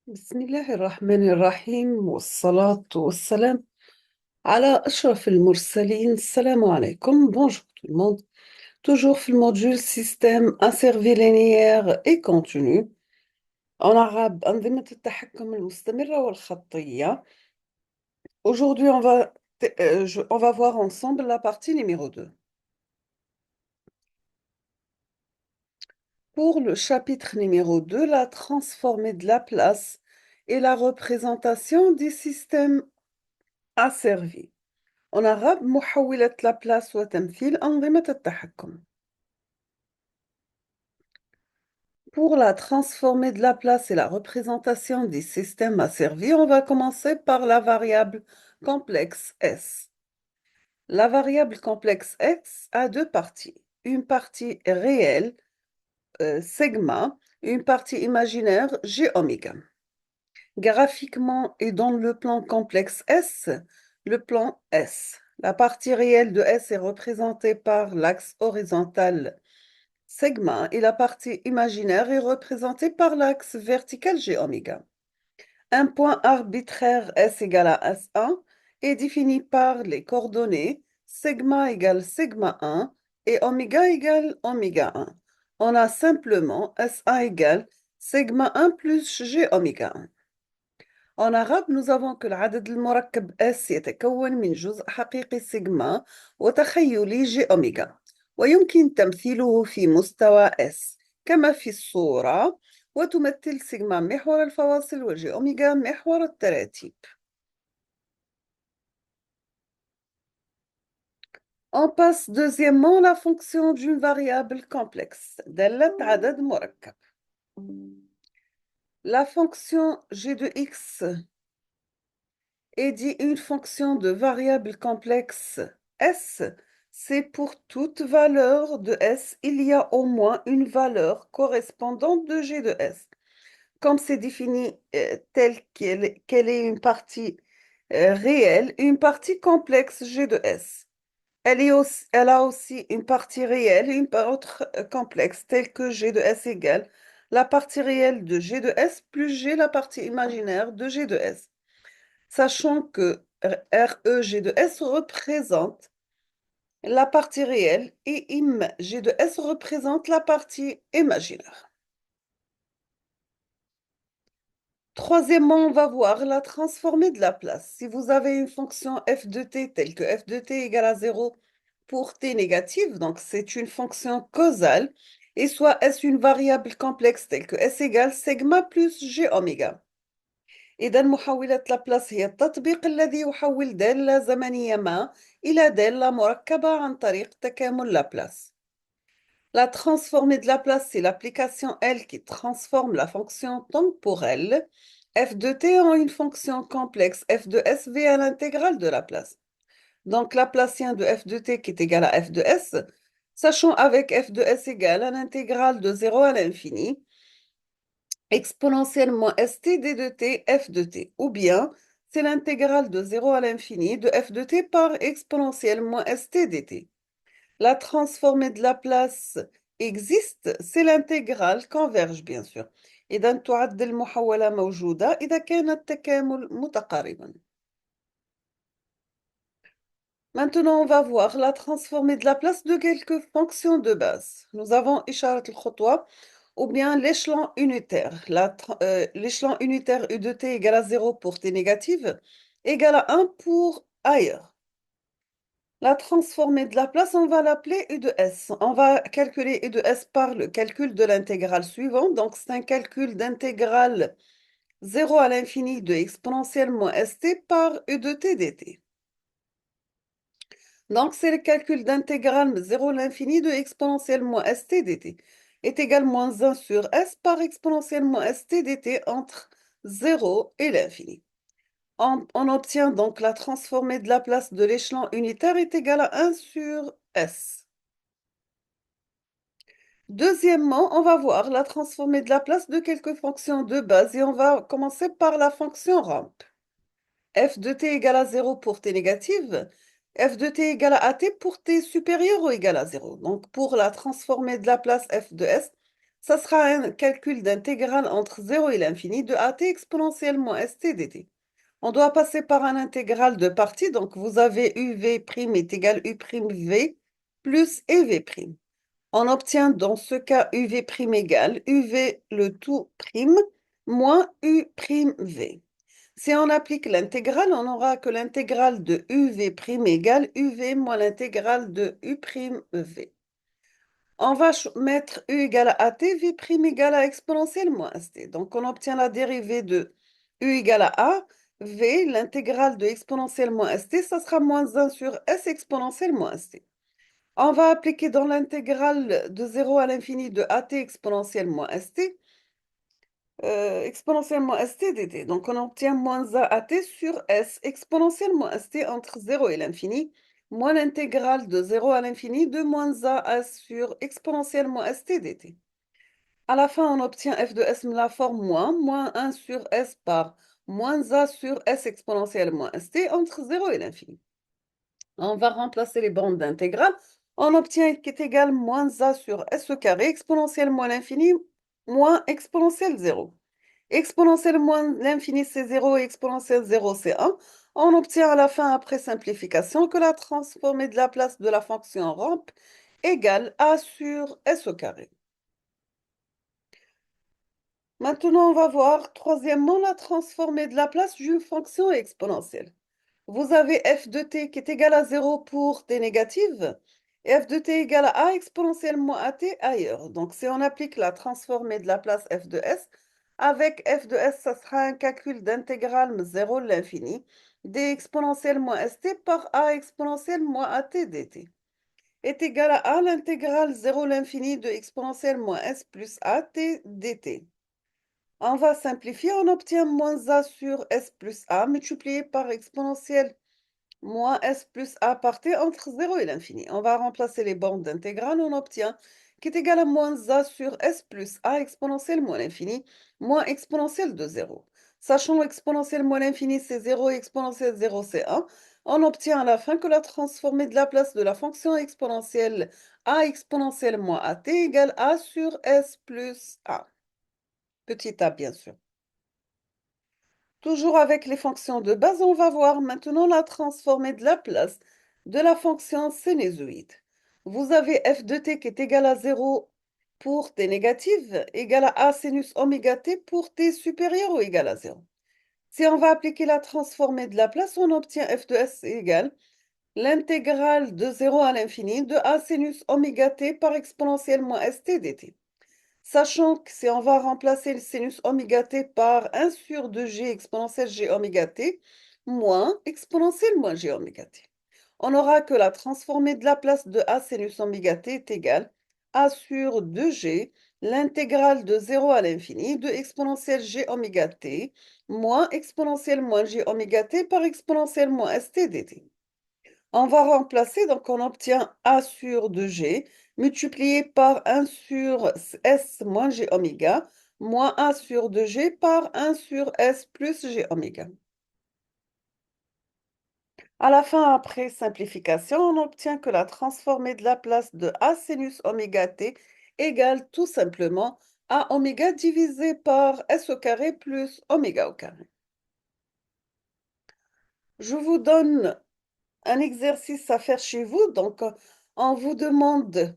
بسم الله الرحمن الرحيم والصلاة والسلام على أشرف المرسلين. السلام عليكم. Bonjour tout le monde. Toujours في الموديول système asservi linéaire et continu. En arabe أنظمة التحكم المستمرة والخطية. Aujourd'hui on va voir ensemble la partie numéro 2. Pour le chapitre numéro 2, la transformée de Laplace et la représentation du système asservi. En arabe, محولة لابلاس وتمثيل أنظمة التحكم. Pour la transformée de Laplace et la représentation du système asservi, on va commencer par la variable complexe S. La variable complexe S a deux parties. Une partie réelle, sigma, une partie imaginaire, G oméga. Graphiquement et dans le plan complexe S, le plan S. La partie réelle de S est représentée par l'axe horizontal sigma et la partie imaginaire est représentée par l'axe vertical G oméga. Un point arbitraire S égale à S1 est défini par les coordonnées sigma égale sigma 1 et oméga égale oméga 1. On a simplement S1 égale sigma 1 plus G oméga 1. En arabe, nous avons que العدد المركب S يتكون من جزء حقيقي سيجما وتخيلي جي أوميغا، ويمكن تمثيله في مستوى S كما في الصورة، وتمثل سيجما محور الفواصل وجي أوميغا محور التراتيب. On passe deuxièmement la fonction d'une variable complexe دالة عدد مركب. La fonction g de x et dit une fonction de variable complexe S, c'est pour toute valeur de S, il y a au moins une valeur correspondante de G de S. Comme c'est défini tel qu'elle est une partie réelle, une partie complexe G de S. Elle a aussi une partie réelle et une autre complexe, telle que G de S égale la partie réelle de G de S plus G la partie imaginaire de G de S. Sachant que REG de S représente la partie réelle et IMG de S représente la partie imaginaire. Troisièmement, on va voir la transformée de Laplace. Si vous avez une fonction f de t telle que f de t égale à 0 pour t négative, donc c'est une fonction causale, et soit S une variable complexe telle que S égale sigma plus G oméga. إذا محولة لابلاس هي التطبيق الذي يحول دالة زمنية ما إلى دالة مركبة عن طريق تكامل لابلاس. La transformée de Laplace, c'est l'application L qui transforme la fonction temporelle f de t en une fonction complexe f de s v à l'intégrale de Laplace. Donc Laplacien de f de t qui est égal à f de s, sachant avec f de s égale à l'intégrale de 0 à l'infini, exponentielle moins st d de t f de t, ou bien c'est l'intégrale de 0 à l'infini de f de t par exponentielle moins st dt. La transformée de Laplace existe, c'est l'intégrale converge bien sûr. إذا تعد المحولة موجودة إذا كان التكامل متقاربا. Maintenant, on va voir la transformée de Laplace de quelques fonctions de base. Nous avons إشارة الخطوة ou bien l'échelon unitaire. L'échelon unitaire U de t égale à 0 pour t négative, égale à 1 pour ailleurs. La transformée de Laplace, on va l'appeler U de S. On va calculer U de S par le calcul de l'intégrale suivante. Donc, c'est un calcul d'intégrale 0 à l'infini de exponentielle moins st par U de t dt. Donc, c'est le calcul d'intégrale 0 à l'infini de exponentielle moins st dt est égal à moins 1 sur s par exponentielle moins st dt entre 0 et l'infini. On obtient donc la transformée de Laplace de l'échelon unitaire est égale à 1 sur s. Deuxièmement, on va voir la transformée de Laplace de quelques fonctions de base et on va commencer par la fonction rampe. F de t égale à 0 pour t négative, f de t égale à t pour t supérieur ou égal à 0. Donc pour la transformée de Laplace f de s, Ça sera un calcul d'intégrale entre 0 et l'infini de at exponentielle moins st dt. On doit passer par un intégral de partie, donc vous avez uv' est égal u'v plus ev'. On obtient dans ce cas uv' égale uv le tout prime moins u'v. Si on applique l'intégrale, on aura que l'intégrale de uv' égale uv moins l'intégrale de u'v. On va mettre u égale à at, v' égale à exponentielle moins st. Donc on obtient la dérivée de u égale à a, v, l'intégrale de exponentielle moins st, ça sera moins 1 sur s exponentielle moins st. On va appliquer dans l'intégrale de 0 à l'infini de at exponentielle moins st, exponentielle moins st dt. Donc on obtient moins a at sur s exponentielle moins st entre 0 et l'infini, moins l'intégrale de 0 à l'infini de moins a s sur exponentielle moins st dt. À la fin, on obtient f de s la forme moins 1 sur s par moins a sur s exponentielle moins st entre 0 et l'infini. On va remplacer les bandes d'intégrale. On obtient qui est égal moins a sur s au carré exponentielle moins l'infini moins exponentielle 0. Exponentielle moins l'infini, c'est 0 et exponentielle 0, c'est 1. On obtient à la fin, après simplification, que la transformée de la place de la fonction rampe égale a sur s au carré. Maintenant, on va voir, troisièmement, la transformée de la place d'une fonction exponentielle. Vous avez f de t qui est égal à 0 pour t négative, et f de t égale à a exponentielle moins at ailleurs. Donc, si on applique la transformée de la place f de s, avec f de s, ça sera un calcul d'intégrale 0 de l'infini, d exponentielle moins st par a exponentielle moins at dt, est égal à a l'intégrale 0 l'infini de exponentielle moins s plus at dt. On va simplifier, on obtient moins a sur s plus a multiplié par exponentielle moins s plus a par t entre 0 et l'infini. On va remplacer les bornes d'intégrale, on obtient qui est égal à moins a sur s plus a exponentielle moins l'infini, moins exponentielle de 0. Sachant exponentielle moins l'infini, c'est 0 et exponentielle 0, c'est 1, on obtient à la fin que la transformée de la place de la fonction exponentielle a exponentielle moins at égale a sur s plus a. Petit a, bien sûr. Toujours avec les fonctions de base, on va voir maintenant la transformée de la place de la fonction sinusoïde. Vous avez f de t qui est égal à 0 pour t négative, égal à a sinus oméga t pour t supérieur ou égal à 0. Si on va appliquer la transformée de la place, on obtient f de s égale l'intégrale de 0 à l'infini de a sinus oméga t par exponentielle moins st dt. Sachant que si on va remplacer le sinus oméga t par 1 sur 2g exponentielle g oméga t moins exponentielle moins g oméga t. On aura que la transformée de la place de a sinus oméga t est égale a sur 2g, l'intégrale de 0 à l'infini de exponentielle g oméga t moins exponentielle moins g oméga t par exponentielle moins st dt. On va remplacer, donc on obtient a sur 2g multiplié par 1 sur s moins g oméga moins a sur 2g par 1 sur s plus g oméga. À la fin, après simplification, on obtient que la transformée de la place de a sinus oméga t égale tout simplement a oméga divisé par s au carré plus oméga au carré. Je vous donne un exercice à faire chez vous. Donc, on vous demande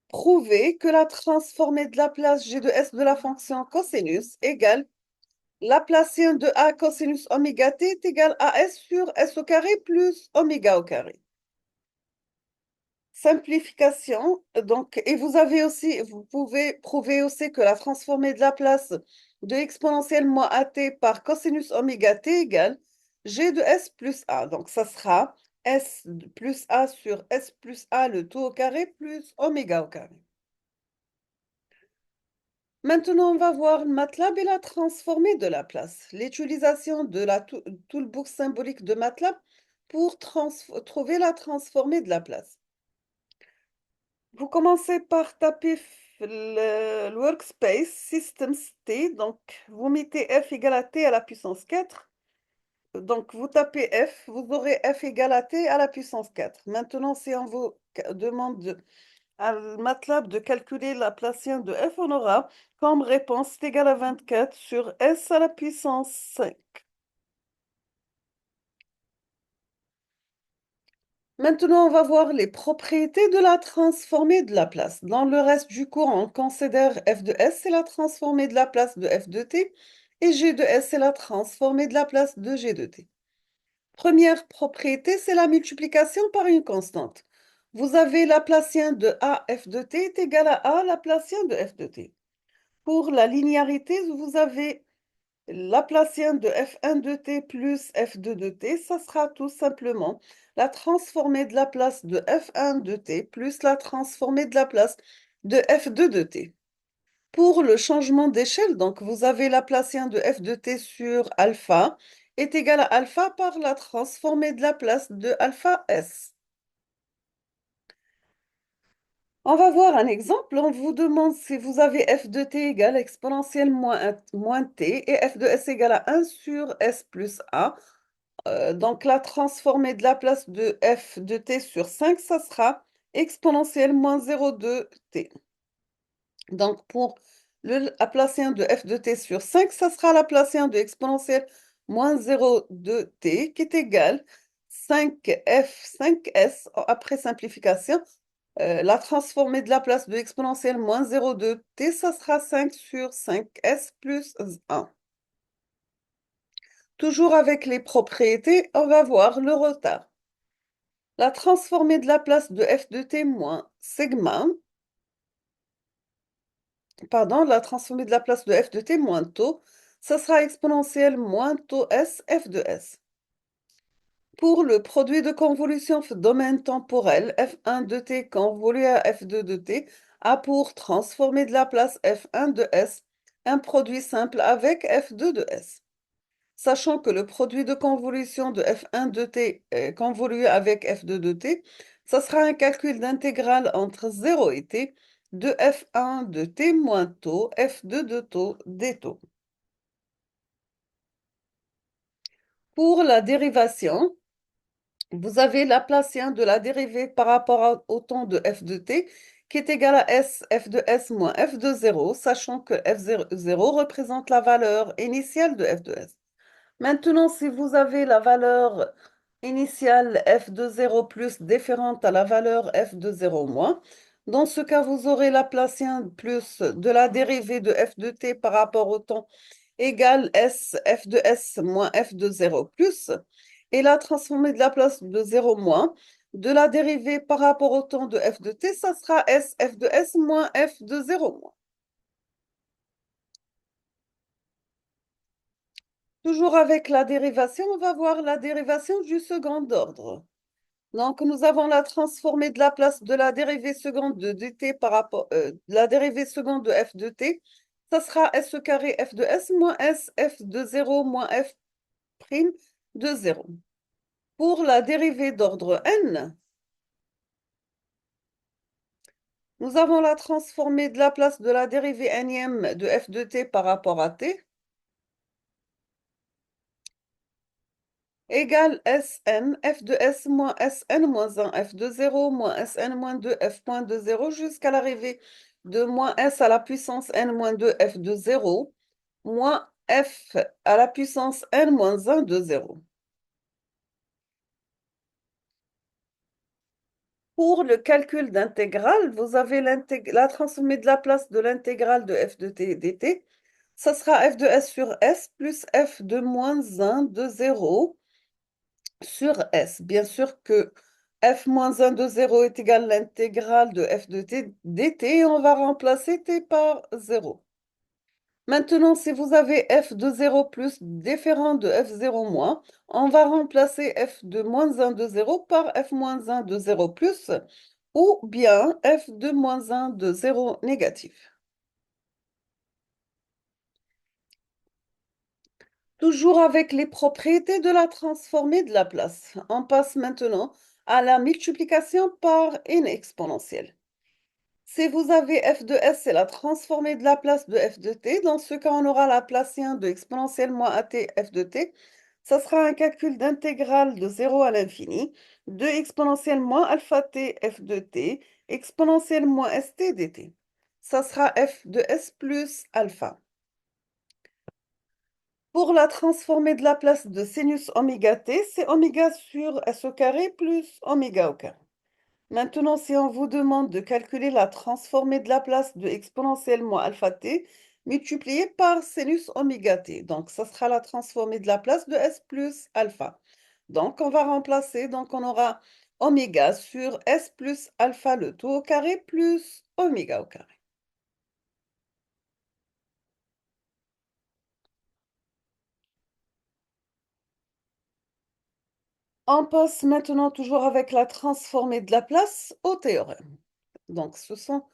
prouver que la transformée de la place g de s de la fonction cosinus égale Laplacien de a cosinus oméga t est égal à s sur s au carré plus oméga au carré. Simplification, donc, et vous pouvez prouver aussi que la transformée de la place de exponentielle moins at par cosinus oméga t égale g de s plus a. Donc, ça sera s plus a sur s plus a le tout au carré plus oméga au carré. Maintenant, on va voir MATLAB et la transformée de la place. L'utilisation de la toolbox symbolique de MATLAB pour trouver la transformée de la place. Vous commencez par taper le workspace systems t, donc vous mettez f égale à t à la puissance 4. Donc vous tapez f, vous aurez f égale à t à la puissance 4. Maintenant, si on vous demande à MATLAB de calculer la Laplacienne de f, on aura comme réponse est égal à 24 sur s à la puissance 5. Maintenant, on va voir les propriétés de la transformée de Laplace. Dans le reste du cours, on considère f de s, c'est la transformée de Laplace de f de t, et g de s, c'est la transformée de Laplace de g de t. Première propriété, c'est la multiplication par une constante. Vous avez Laplacien de a f de t est égal à a Laplacien de f de t. Pour la linéarité, vous avez Laplacien de f1 de t plus f2 de t, ça sera tout simplement la transformée de Laplace de f1 de t plus la transformée de Laplace de f2 de t. Pour le changement d'échelle, donc vous avez Laplacien de f de t sur alpha est égal à alpha par la transformée de Laplace de alpha s. On va voir un exemple. On vous demande si vous avez f de t égale exponentielle moins t et f de s égale à 1 sur s plus a. Donc la transformée de Laplace de f de t sur 5, ça sera exponentielle moins 0,2 t. Donc pour le Laplacien de f de t sur 5, ça sera Laplacien de exponentielle moins 0,2 t qui est égal 5f, 5s après simplification. La transformée de Laplace de exponentielle moins 0,2 t, ça sera 5 sur 5s plus 1. Toujours avec les propriétés, on va voir le retard. La transformée de Laplace de f de t moins sigma, pardon, la transformée de Laplace de f de t moins taux, ça sera exponentielle moins taux s f de s. Pour le produit de convolution domaine temporel, f1 de t convolu à f2 de t a pour transformée de Laplace f1 de s un produit simple avec f2 de s. Sachant que le produit de convolution de f1 de t convolué avec f2 de t, ça sera un calcul d'intégrale entre 0 et t de f1 de t moins taux, f2 de taux, d taux. Pour la dérivation, vous avez Laplacien de la dérivée par rapport au temps de f de t qui est égal à s f de s moins f de 0, sachant que f0 représente la valeur initiale de f de s. Maintenant, si vous avez la valeur initiale f de 0 plus différente à la valeur f de 0 moins, dans ce cas, vous aurez Laplacien plus de la dérivée de f de t par rapport au temps égale s f de s moins f de 0 plus, et la transformée de Laplace de 0 moins de la dérivée par rapport au temps de f de t, ça sera s f de s moins f de 0 moins. Toujours avec la dérivation, on va voir la dérivation du second ordre. Donc, nous avons la transformée de Laplace de la dérivée seconde de dt par rapport de la dérivée seconde de f de t. Ça sera s carré f de s moins s f de 0 moins f prime de 0. Pour la dérivée d'ordre n, nous avons la transformée de Laplace de la dérivée nème de f de t par rapport à t égale Sn, f de s moins Sn moins 1, f de 0 moins Sn moins 2, f point de 0 jusqu'à l'arrivée de moins s à la puissance n moins 2, f de 0, moins f à la puissance n moins 1 de 0. Pour le calcul d'intégrale, vous avez la transformée de Laplace de l'intégrale de f de t dt. Ça sera f de s sur s plus f de moins 1 de 0 sur S. Bien sûr que f moins 1 de 0 est égal à l'intégrale de f de t dt et on va remplacer t par 0. Maintenant, si vous avez f de 0 plus différent de f0 moins, on va remplacer f de moins 1 de 0 par f moins 1 de 0 plus ou bien f de moins 1 de 0 négatif. Toujours avec les propriétés de la transformée de Laplace. On passe maintenant à la multiplication par une exponentielle. Si vous avez f de s, c'est la transformée de Laplace de f de t. Dans ce cas, on aura Laplacien de exponentielle moins at f de t. Ça sera un calcul d'intégrale de 0 à l'infini de exponentielle moins alpha t f de t exponentielle moins st dt. Ça sera f de s plus alpha. Pour la transformée de Laplace de sinus oméga t, c'est oméga sur s au carré plus oméga au carré. Maintenant, si on vous demande de calculer la transformée de Laplace de exponentielle moins alpha t multipliée par sinus oméga t, donc ça sera la transformée de Laplace de s plus alpha. Donc on va remplacer, donc on aura oméga sur s plus alpha le tout au carré plus oméga au carré. On passe maintenant toujours avec la transformée de Laplace au théorème. Donc ce sont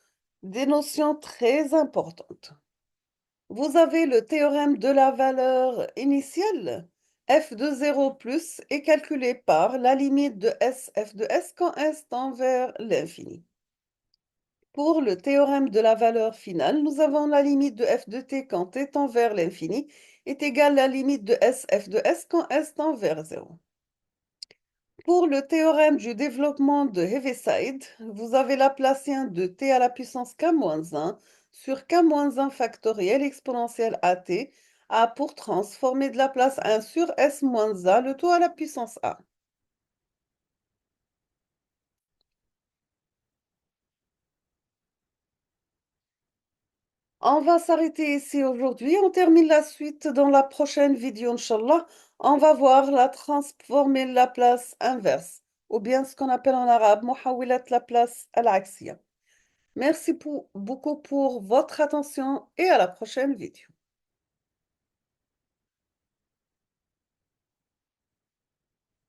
des notions très importantes. Vous avez le théorème de la valeur initiale. F de 0 plus est calculé par la limite de S, f de S quand S tend vers l'infini. Pour le théorème de la valeur finale, nous avons la limite de f de t quand t tend vers l'infini est égale à la limite de S, f de S quand S tend vers 0. Pour le théorème du développement de Heaviside, vous avez Laplacien de t à la puissance k-1 sur k-1 factoriel exponentielle at a pour transformer de Laplace 1 sur s-a le tout à la puissance a. On va s'arrêter ici aujourd'hui. On termine la suite dans la prochaine vidéo, Inch'Allah. On va voir la transformée de Laplace inverse, ou bien ce qu'on appelle en arabe محاولة Laplace al-aksiya. Merci beaucoup pour votre attention et à la prochaine vidéo.